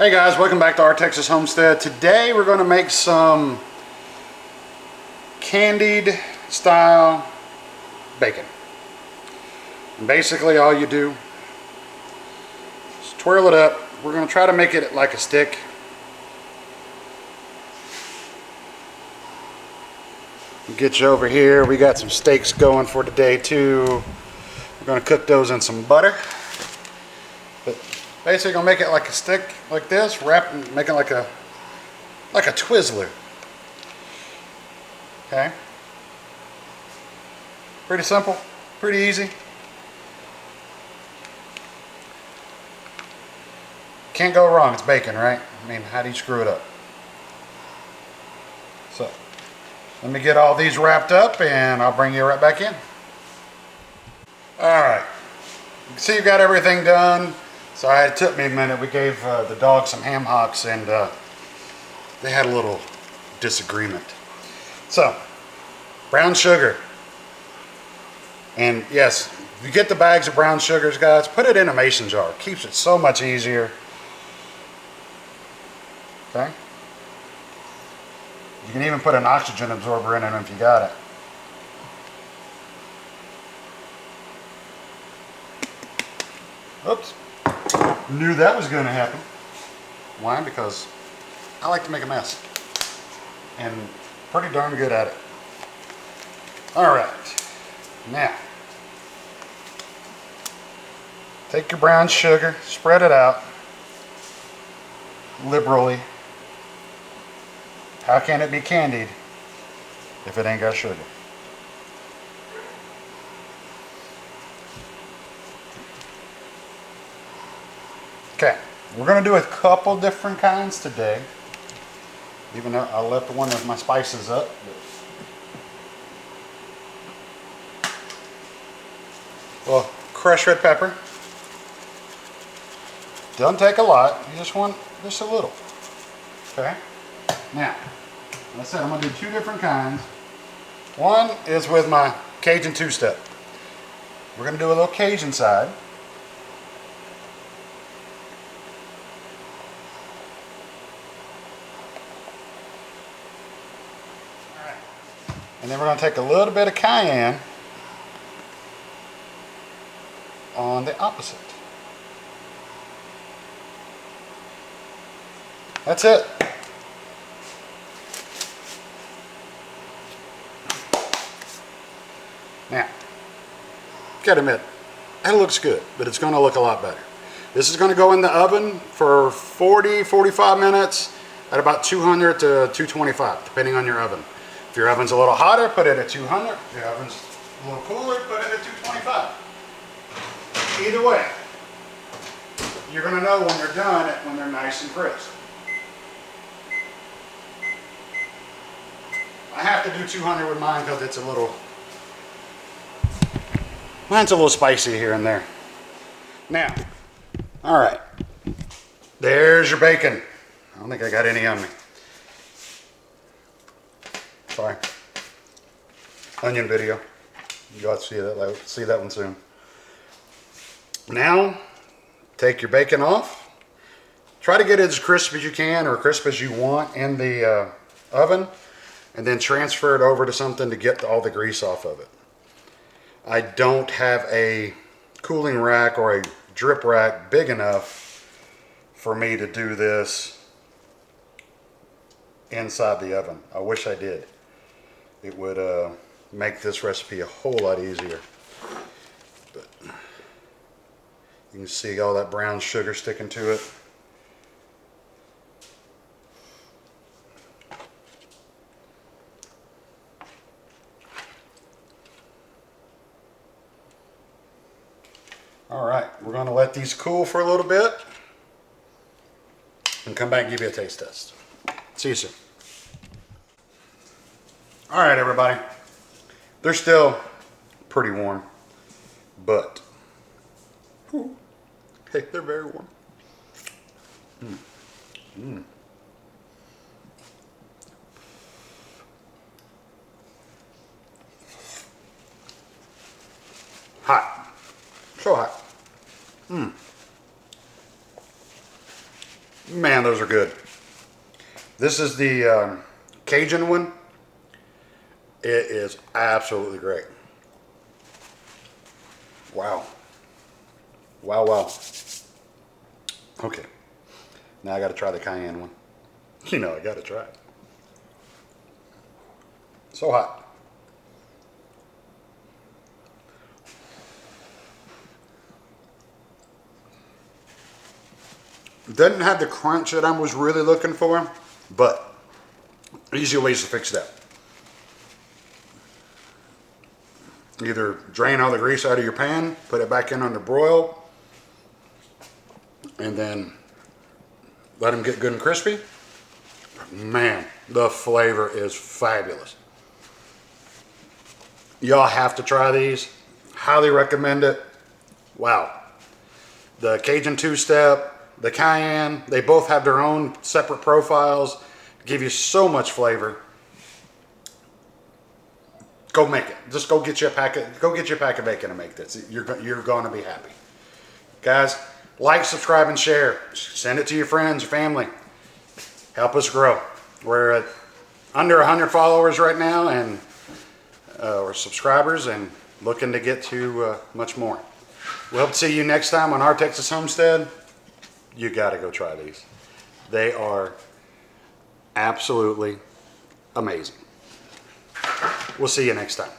Hey guys, welcome back to Our Texas Homestead. Today we're going to make some candied style bacon. And basically all you do is twirl it up. We're going to try to make it like a stick. Get you over here. We got some steaks going for today too. We're going to cook those in some butter. But basically gonna make it like a stick like this, wrap and make it like a Twizzler. Okay. Pretty simple, pretty easy. Can't go wrong, it's bacon, right? I mean, how do you screw it up? So, let me get all these wrapped up and I'll bring you right back in. Alright, you can see you've got everything done. So it took me a minute. We gave the dog some ham hocks and they had a little disagreement. So, brown sugar. And yes, you get the bags of brown sugars, guys, put it in a mason jar. It keeps it so much easier. Okay? You can even put an oxygen absorber in it if you got it. Oops. Knew that was going to happen. Why? Because I like to make a mess. And pretty darn good at it. Alright. Now, take your brown sugar, spread it out liberally. How can it be candied if it ain't got sugar? Okay, we're going to do a couple different kinds today, even though I left one of my spices up. Well, crushed red pepper. Doesn't take a lot, you just want just a little. Okay, now, like I said, I'm going to do two different kinds. One is with my Cajun two-step. We're going to do a little Cajun side. And then we're going to take a little bit of cayenne on the opposite. That's it. Now, gotta admit, that looks good, but it's going to look a lot better. This is going to go in the oven for 40-45 minutes at about 200 to 225, depending on your oven. If your oven's a little hotter, put it at 200. If your oven's a little cooler, put it at 225. Either way, you're going to know when they're done when they're nice and crisp. I have to do 200 with mine because it's mine's a little spicy here and there. Now, all right, there's your bacon. I don't think I got any on me. Sorry. Onion video. You'll have to see that one soon. Now, take your bacon off. Try to get it as crisp as you can or crisp as you want in the oven, and then transfer it over to something to get all the grease off of it. I don't have a cooling rack or a drip rack big enough for me to do this inside the oven. I wish I did. It would make this recipe a whole lot easier. But you can see all that brown sugar sticking to it. All right, we're going to let these cool for a little bit and come back and give you a taste test. See you soon. All right, everybody. They're still pretty warm, but hey, they're very warm. Hot. So hot. Man, those are good. This is the Cajun one. It is absolutely great. Wow. Wow, wow. Okay. Now I got to try the cayenne one. You know, I got to try it. So hot. Doesn't have the crunch that I was really looking for, but easy ways to fix that. Either drain all the grease out of your pan, put it back in under broil, and then let them get good and crispy. Man, the flavor is fabulous. Y'all have to try these. Highly recommend it. Wow. The Cajun two-step, the cayenne, they both have their own separate profiles, give you so much flavor. Go make it. Just go get you a packet. Go get you a pack of bacon and make this. You're going to be happy, guys. Like, subscribe, and share. Send it to your friends, your family. Help us grow. We're at under 100 followers right now, and we're subscribers, and looking to get to much more. We'll hope to see you next time on Our Texas Homestead. You got to go try these. They are absolutely amazing. We'll see you next time.